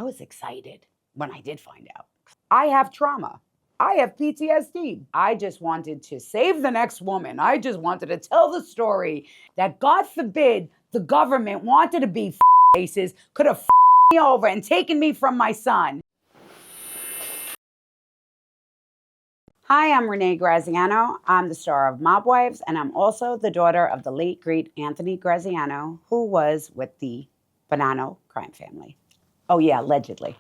was excited when I did find out. I have trauma. I have PTSD. I just wanted to save the next woman. I just wanted to tell the story that, God forbid, the government wanted to be faces, could have me over and taken me from my son. Hi, I'm Renee Graziano. I'm the star of Mob Wives, and I'm also the daughter of the late, great Anthony Graziano, who was with the Bonanno crime family. Oh yeah, allegedly.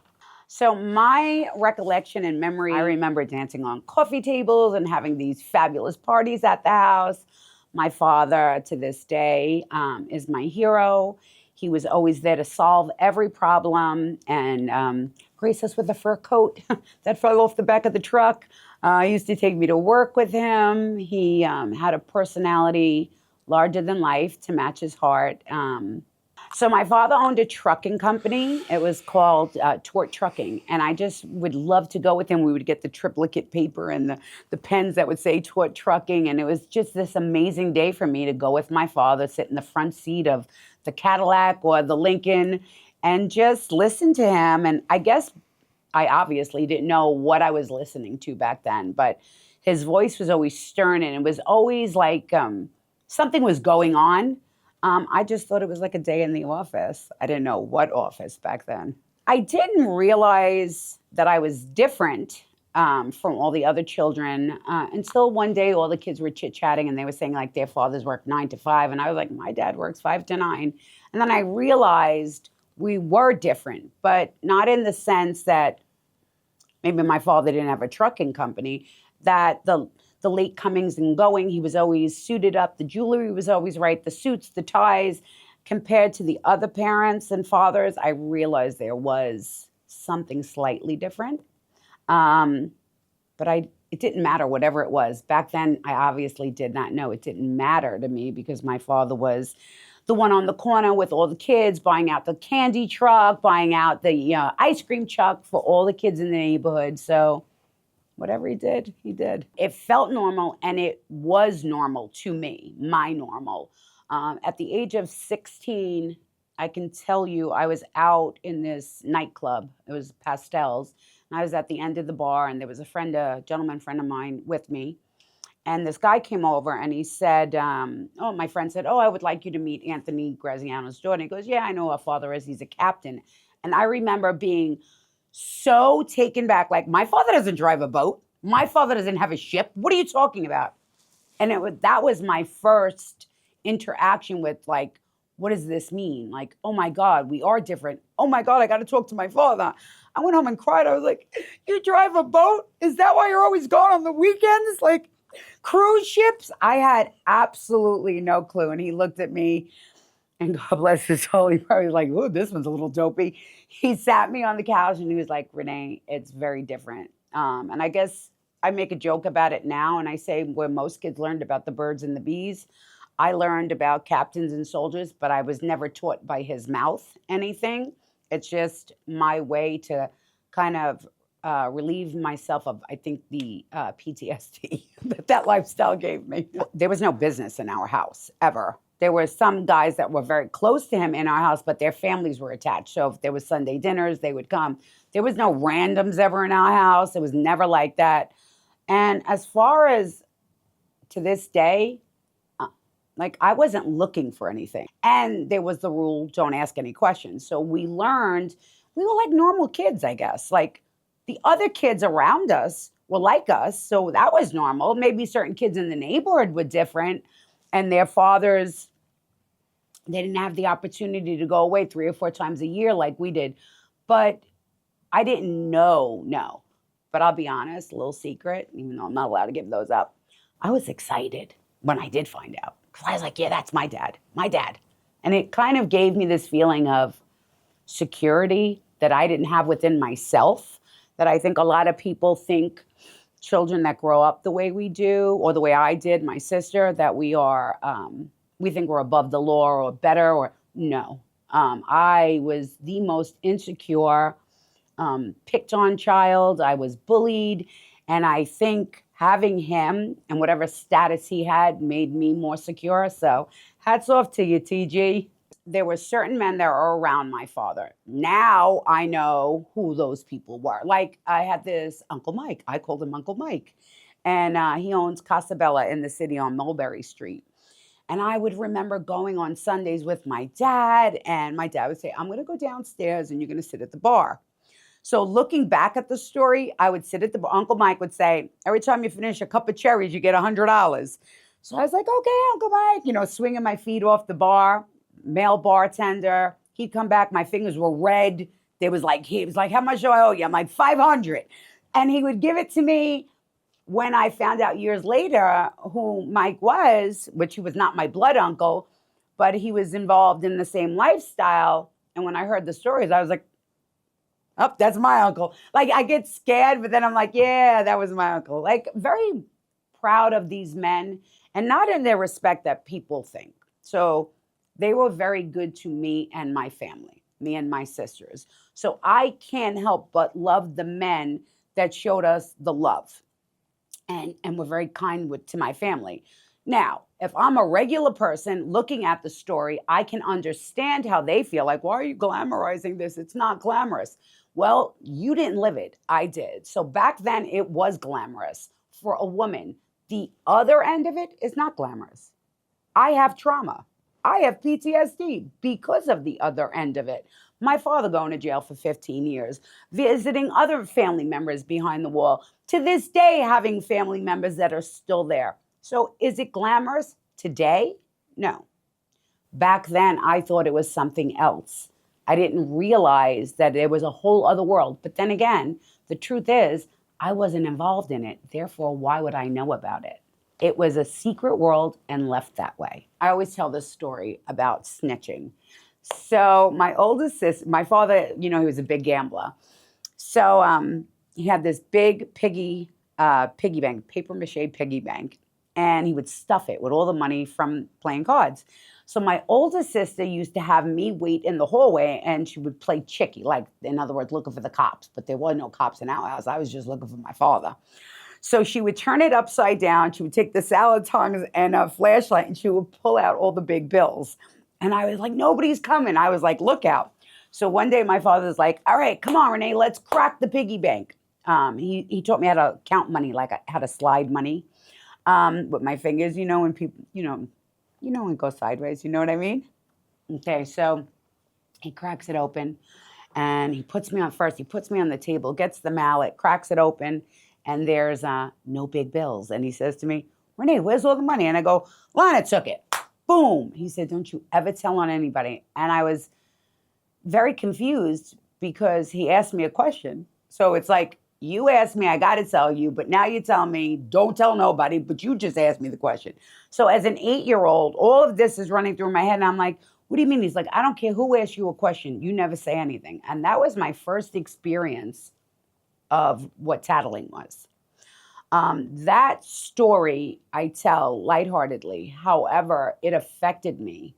So my recollection and memory, I remember dancing on coffee tables and having these fabulous parties at the house. My father, to this day, is my hero. He was always there to solve every problem and grace us with a fur coat that fell off the back of the truck. He used to take me to work with him. He had a personality larger than life to match his heart. So my father owned a trucking company. It was called Tort Trucking. And I just would love to go with him. We would get the triplicate paper and the pens that would say Tort Trucking. And it was just this amazing day for me to go with my father, sit in the front seat of the Cadillac or the Lincoln and just listen to him. And I guess I obviously didn't know what I was listening to back then, but his voice was always stern and it was always like something was going on. I just thought it was like a day in the office. I didn't know what office back then. I didn't realize that I was different from all the other children until one day all the kids were chit-chatting and they were saying like their fathers work 9 to 5. And I was like, my dad works 5 to 9. And then I realized we were different, but not in the sense that maybe my father didn't have a trucking company, that the late comings and going, he was always suited up. The jewelry was always right, the suits, the ties. Compared to the other parents and fathers, I realized there was something slightly different. But it didn't matter, whatever it was. Back then, I obviously did not know. It didn't matter to me because my father was the one on the corner with all the kids, buying out the candy truck, buying out the ice cream truck for all the kids in the neighborhood. So whatever he did, he did. It felt normal, and it was normal to me, my normal. At the age of 16, I can tell you I was out in this nightclub. It was Pastels. And I was at the end of the bar, and there was a gentleman friend of mine with me. And this guy came over, and he said, my friend said, I would like you to meet Anthony Graziano's daughter. And he goes, yeah, I know who her father is. He's a captain. And I remember being so taken back, like, my father doesn't drive a boat. My father doesn't have a ship. What are you talking about? And that was my first interaction with, like, what does this mean? Like, oh my God, we are different. Oh my God, I got to talk to my father. I went home and cried. I was like, you drive a boat? Is that why you're always gone on the weekends? Like, cruise ships? I had absolutely no clue. And he looked at me, and God bless his soul, he probably was like, oh, this one's a little dopey. He sat me on the couch and he was like, Renee, it's very different. And I guess I make a joke about it now, and I say where most kids learned about the birds and the bees, I learned about captains and soldiers, but I was never taught by his mouth anything. It's just my way to kind of relieve myself of, I think, the PTSD that lifestyle gave me. There was no business in our house, ever. There were some guys that were very close to him in our house, but their families were attached. So if there was Sunday dinners, they would come. There was no randoms ever in our house. It was never like that. And as far as to this day, like, I wasn't looking for anything. And there was the rule, don't ask any questions. So we learned, we were like normal kids, I guess. Like, the other kids around us were like us, so that was normal. Maybe certain kids in the neighborhood were different, and their fathers, they didn't have the opportunity to go away 3 or 4 times a year like we did. But I didn't know, no. But I'll be honest, a little secret, even though I'm not allowed to give those up, I was excited when I did find out. Because I was like, yeah, that's my dad. And it kind of gave me this feeling of security that I didn't have within myself, that I think a lot of people think children that grow up the way we do, or the way I did, my sister, that we think we're above the law or better, or no. I was the most insecure, picked on child. I was bullied. And I think having him and whatever status he had made me more secure. So hats off to you, TG. there were certain men that were around my father. Now I know who those people were. Like I had this Uncle Mike. I called him Uncle Mike. And he owns Casa Bella in the city on Mulberry Street. And I would remember going on Sundays with my dad, and my dad would say, I'm going to go downstairs and you're going to sit at the bar. So looking back at the story, I would sit at the bar. Uncle Mike would say, every time you finish a cup of cherries, you get $100. So I was like, okay, Uncle Mike, swinging my feet off the bar, male bartender. He'd come back, my fingers were red. He was like, how much do I owe you? I'm like, 500. And he would give it to me. When I found out years later who Mike was, which he was not my blood uncle, but he was involved in the same lifestyle. And when I heard the stories, I was like, oh, that's my uncle. Like I get scared, but then I'm like, yeah, that was my uncle. Like very proud of these men and not in their respect that people think. So they were very good to me and my family, me and my sisters. So I can't help but love the men that showed us the love. And were very kind to my family. Now, if I'm a regular person looking at the story, I can understand how they feel. Like, why are you glamorizing this? It's not glamorous. Well, you didn't live it. I did. So back then, it was glamorous for a woman. The other end of it is not glamorous. I have trauma. I have PTSD because of the other end of it. My father going to jail for 15 years, visiting other family members behind the wall, to this day having family members that are still there. So is it glamorous today? No. Back then, I thought it was something else. I didn't realize that there was a whole other world. But then again, the truth is, I wasn't involved in it. Therefore, why would I know about it? It was a secret world and left that way. I always tell this story about snitching. So my oldest sister, my father, he was a big gambler. So he had this big piggy bank, paper mache piggy bank, and he would stuff it with all the money from playing cards. So my oldest sister used to have me wait in the hallway, and she would play chicky, like in other words, looking for the cops. But there were no cops in our house. I was just looking for my father. So she would turn it upside down. She would take the salad tongs and a flashlight, and she would pull out all the big bills. And I was like, nobody's coming. I was like, look out. So one day my father was like, all right, come on, Renee, let's crack the piggy bank. He taught me how to count money, like how to slide money with my fingers, when people, when it goes sideways, you know what I mean? Okay, so he cracks it open and he puts me on first. He puts me on the table, gets the mallet, cracks it open, and there's no big bills. And he says to me, Renee, where's all the money? And I go, Lana took it. Boom. He said, don't you ever tell on anybody. And I was very confused because he asked me a question. So it's like, you asked me, I got to tell you, but now you tell me, don't tell nobody, but you just asked me the question. So as an 8-year-old, all of this is running through my head. And I'm like, what do you mean? He's like, I don't care who asks you a question. You never say anything. And that was my first experience of what tattling was. That story I tell lightheartedly. However, it affected me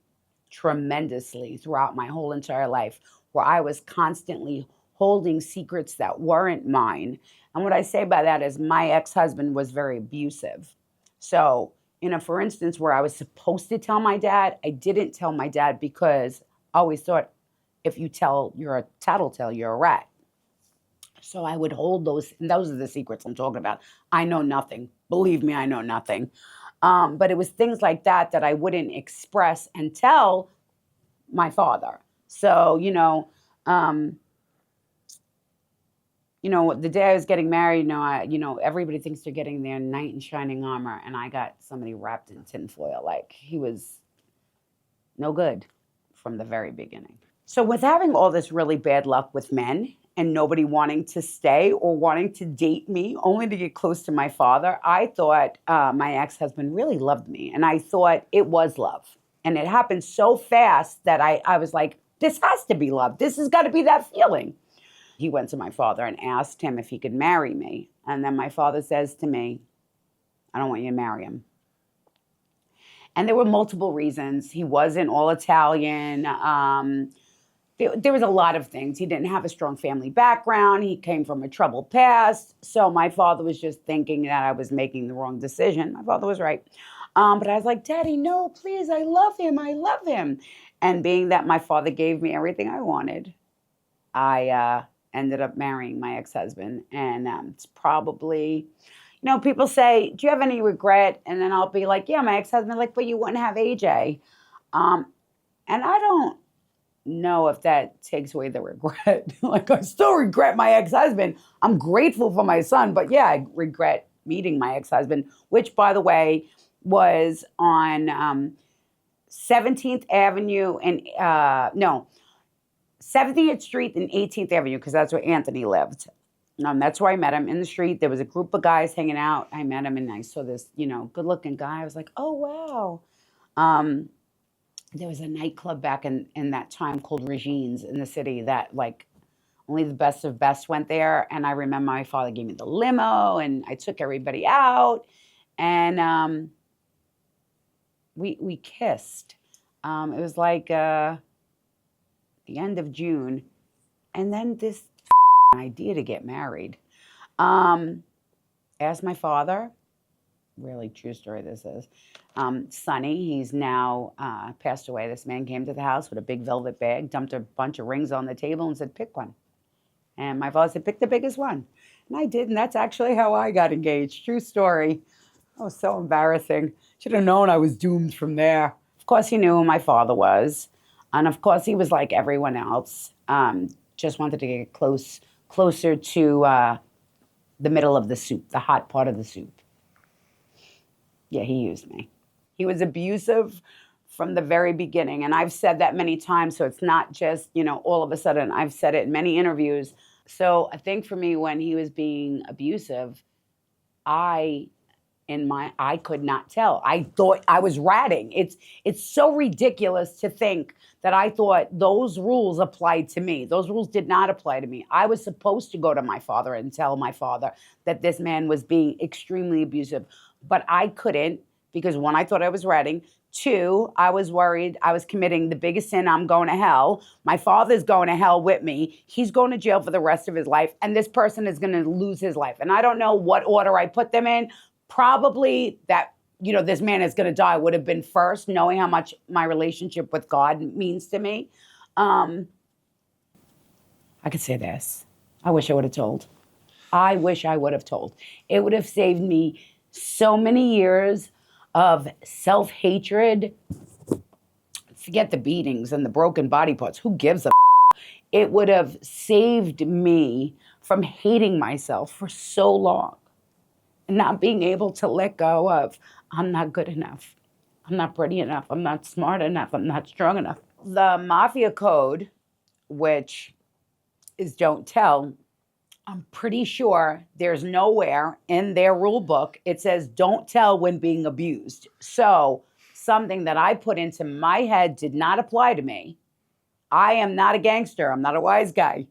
tremendously throughout my whole entire life, where I was constantly holding secrets that weren't mine. And what I say by that is my ex-husband was very abusive. So, for instance, where I was supposed to tell my dad, I didn't tell my dad because I always thought if you tell, you're a tattletale, you're a rat. So I would hold those, and those are the secrets I'm talking about. I know nothing. Believe me, I know nothing. But it was things like that that I wouldn't express and tell my father. So, the day I was getting married, everybody thinks they're getting their knight in shining armor, and I got somebody wrapped in tinfoil. Like, he was no good from the very beginning. So with having all this really bad luck with men and nobody wanting to stay or wanting to date me, only to get close to my father, I thought my ex-husband really loved me. And I thought it was love. And it happened so fast that I was like, this has to be love. This has got to be that feeling. He went to my father and asked him if he could marry me. And then my father says to me, I don't want you to marry him. And there were multiple reasons. He wasn't all Italian. There was a lot of things. He didn't have a strong family background. He came from a troubled past. So my father was just thinking that I was making the wrong decision. My father was right. But I was like, Daddy, no, please, I love him. I love him. And being that my father gave me everything I wanted, I ended up marrying my ex-husband. And it's probably, people say, do you have any regret? And then I'll be like, yeah, my ex-husband, like, but you wouldn't have AJ. Um, and I don't know if that takes away the regret. Like, I still regret my ex-husband. I'm grateful for my son, but yeah, I regret meeting my ex-husband, which, by the way, was on 17th Avenue and, no, 70th Street and 18th Avenue, because that's where Anthony lived. That's where I met him, in the street. There was a group of guys hanging out. I met him, and I saw this, good-looking guy. I was like, oh, wow. There was a nightclub back in that time called Regine's in the city that, like, only the best of best went there. And I remember my father gave me the limo, and I took everybody out, and we kissed. It was like the end of June, and then this idea to get married. Asked my father. Really true story this is. Sonny, he's now passed away. This man came to the house with a big velvet bag, dumped a bunch of rings on the table and said, pick one. And my father said, pick the biggest one. And I did, and that's actually how I got engaged. True story. It was so embarrassing. Should have known I was doomed from there. Of course, he knew who my father was. And of course, he was like everyone else. Just wanted to get closer to the middle of the soup, the hot part of the soup. Yeah, he used me. He was abusive from the very beginning. And I've said that many times, so it's not just, all of a sudden. I've said it in many interviews. So I think for me, when he was being abusive, I could not tell. I thought I was ratting. It's so ridiculous to think that I thought those rules applied to me. Those rules did not apply to me. I was supposed to go to my father and tell my father that this man was being extremely abusive. But I couldn't, because one, I thought I was ratting. Two, I was worried I was committing the biggest sin. I'm going to hell. My father's going to hell with me. He's going to jail for the rest of his life. And this person is going to lose his life. And I don't know what order I put them in. Probably that, this man is going to die would have been first, knowing how much my relationship with God means to me. I could say this. I wish I would have told. I wish I would have told. It would have saved me so many years of self-hatred. Forget the beatings and the broken body parts. Who gives a? It would have saved me from hating myself for so long and not being able to let go of, I'm not good enough. I'm not pretty enough. I'm not smart enough. I'm not strong enough. The Mafia code, which is don't tell, I'm pretty sure there's nowhere in their rule book it says don't tell when being abused. So something that I put into my head did not apply to me. I am not a gangster. I'm not a wise guy.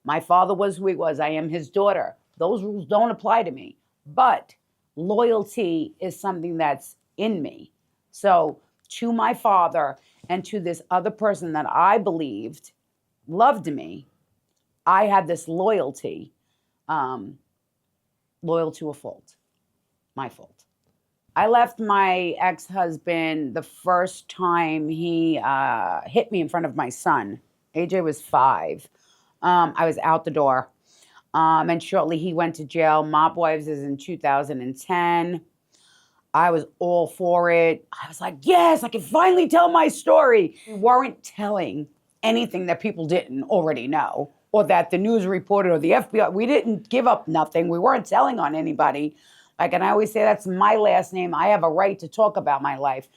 My father was who he was. I am his daughter. Those rules don't apply to me. But loyalty is something that's in me. So to my father and to this other person that I believed loved me, I had this loyalty. Loyal to a fault. My fault. I left my ex-husband the first time he hit me in front of my son. AJ was 5. I was out the door. And shortly he went to jail. Mob Wives is in 2010. I was all for it. I was like, yes, I can finally tell my story. We weren't telling anything that people didn't already know, or that the news reported or the FBI. We didn't give up nothing. We weren't telling on anybody. And I always say, that's my last name. I have a right to talk about my life.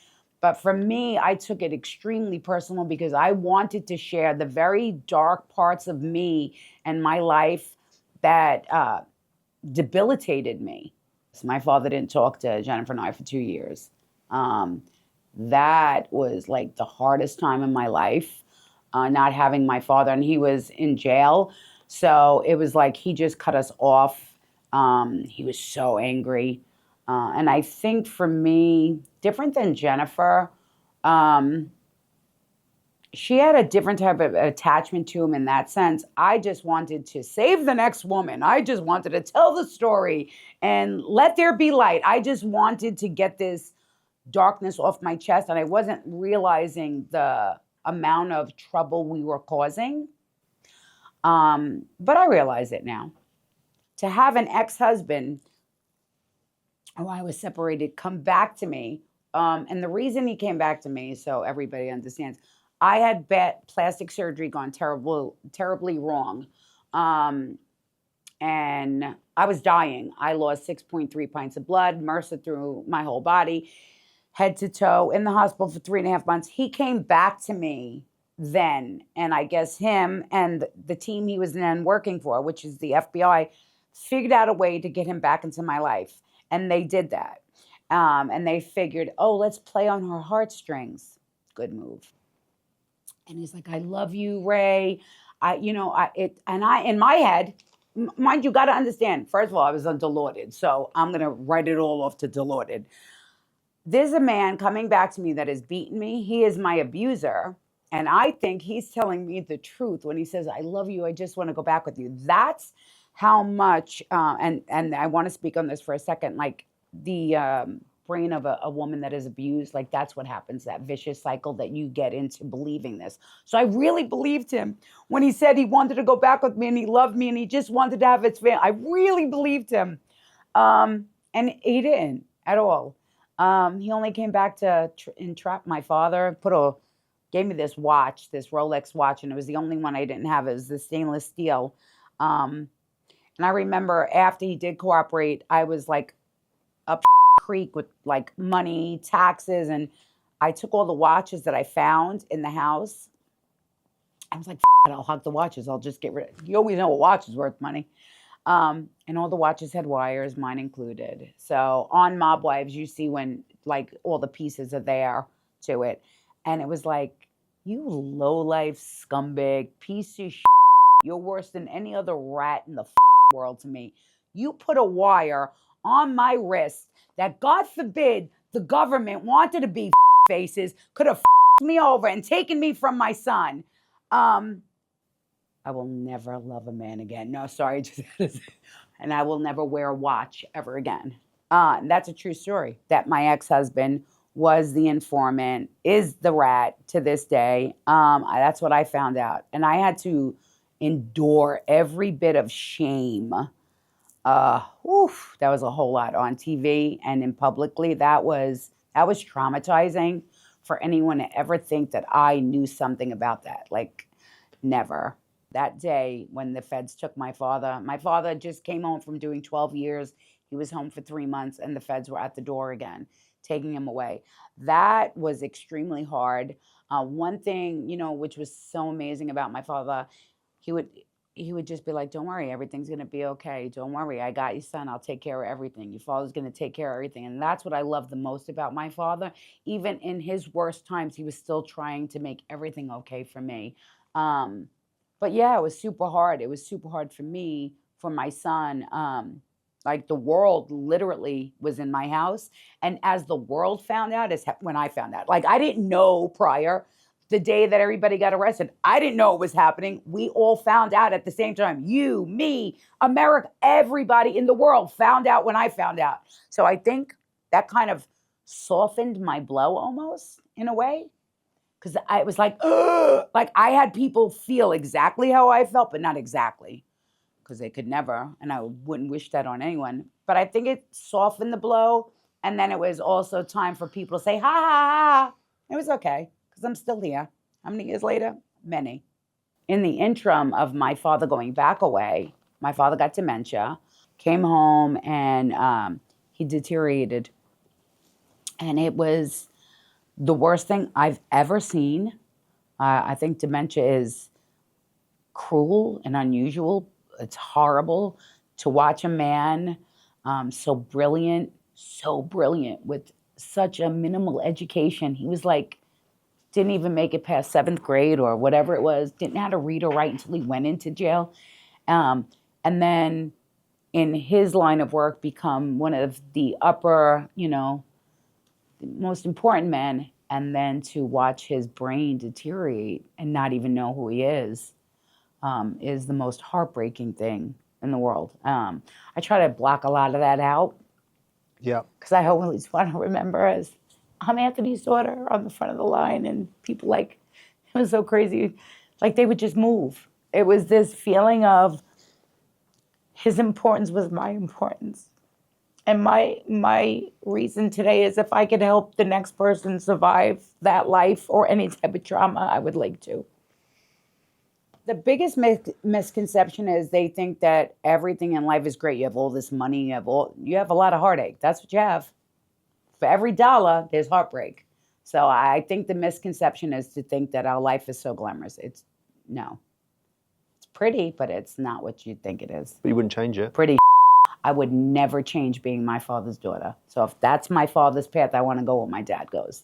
But for me, I took it extremely personal because I wanted to share the very dark parts of me and my life that debilitated me. So my father didn't talk to Jennifer and I for 2 years. That was like the hardest time in my life. Not having my father, and he was in jail. So it was like he just cut us off. He was so angry. And I think for me, different than Jennifer, she had a different type of attachment to him in that sense. I just wanted to save the next woman. I just wanted to tell the story and let there be light. I just wanted to get this darkness off my chest, and I wasn't realizing the amount of trouble we were causing. But I realize it now. To have an ex-husband who I was separated come back to me, and the reason he came back to me, so everybody understands, I had plastic surgery gone terribly wrong. Um, and I was dying. I lost 6.3 pints of blood, MRSA through my whole body, head to toe, in the hospital for 3.5 months. He came back to me then, and I guess him and the team he was then working for, which is the FBI, figured out a way to get him back into my life. And they did that. And they figured, oh, let's play on her heartstrings. Good move. And he's like, I love you, Ray. In my head, mind you, got to understand, first of all, I was on Dilaudid, so I'm going to write it all off to Dilaudid. There's a man coming back to me that has beaten me. He is my abuser. And I think he's telling me the truth when he says, I love you, I just want to go back with you. That's how much, and I want to speak on this for a second, like the brain of a woman that is abused, like that's what happens, that vicious cycle that you get into believing this. So I really believed him when he said he wanted to go back with me and he loved me and he just wanted to have his family. I really believed him. And he didn't at all. He only came back to entrap my father, gave me this watch, this Rolex watch, and it was the only one I didn't have. It was the stainless steel. And I remember after he did cooperate, I was like up creek with like money, taxes, and I took all the watches that I found in the house. I was like, it, I'll hug the watches. I'll just get rid of it. You always know a watch is worth money. And all the watches had wires, mine included. So on Mob Wives, you see when like all the pieces are there to it. And it was like, you low-life scumbag, piece of shit. You're worse than any other rat in the world to me. You put a wire on my wrist that, God forbid, the government wanted to be faces, could have me over and taken me from my son. I will never love a man again. No, sorry. And I will never wear a watch ever again. That's a true story, that my ex-husband was the informant, is the rat to this day. That's what I found out. And I had to endure every bit of shame. That was a whole lot on TV and in publicly. That was traumatizing for anyone to ever think that I knew something about that. Like, never. That day when the feds took my father just came home from doing 12 years. He was home for 3 months and the feds were at the door again, taking him away. That was extremely hard. One thing, which was so amazing about my father, he would just be like, don't worry, everything's going to be okay. Don't worry, I got you, son. I'll take care of everything. Your father's going to take care of everything. And that's what I love the most about my father. Even in his worst times, he was still trying to make everything okay for me. But yeah, it was super hard. It was super hard for me, for my son. Like the world literally was in my house. And as the world found out is when I found out. Like I didn't know prior. The day that everybody got arrested, I didn't know it was happening. We all found out at the same time. You, me, America, everybody in the world found out when I found out. So I think that kind of softened my blow almost in a way. Because I was like, ugh! Like I had people feel exactly how I felt, but not exactly. Because they could never, and I wouldn't wish that on anyone. But I think it softened the blow. And then it was also time for people to say, ha, ha, ha. It was okay. I'm still here. How many years later? Many. In the interim of my father going back away, my father got dementia, came home, and he deteriorated. And it was the worst thing I've ever seen. I think dementia is cruel and unusual. It's horrible to watch a man so brilliant with such a minimal education. He was like, didn't even make it past 7th grade or whatever it was, didn't know how to read or write until he went into jail. And then in his line of work become one of the upper, the most important men, and then to watch his brain deteriorate and not even know who he is the most heartbreaking thing in the world. I try to block a lot of that out. Yeah. Because I always want to remember as I'm Anthony's daughter on the front of the line, and people like, It was so crazy. Like they would just move. It was this feeling of his importance was my importance. And my reason today is if I could help the next person survive that life or any type of trauma, I would like to. The biggest misconception is they think that everything in life is great. You have all this money, you have a lot of heartache. That's what you have. For every dollar, there's heartbreak. So I think the misconception is to think that our life is so glamorous. It's no. It's pretty, but it's not what you think it is. But you wouldn't change it? Pretty. I would never change being my father's daughter. So if that's my father's path, I want to go where my dad goes.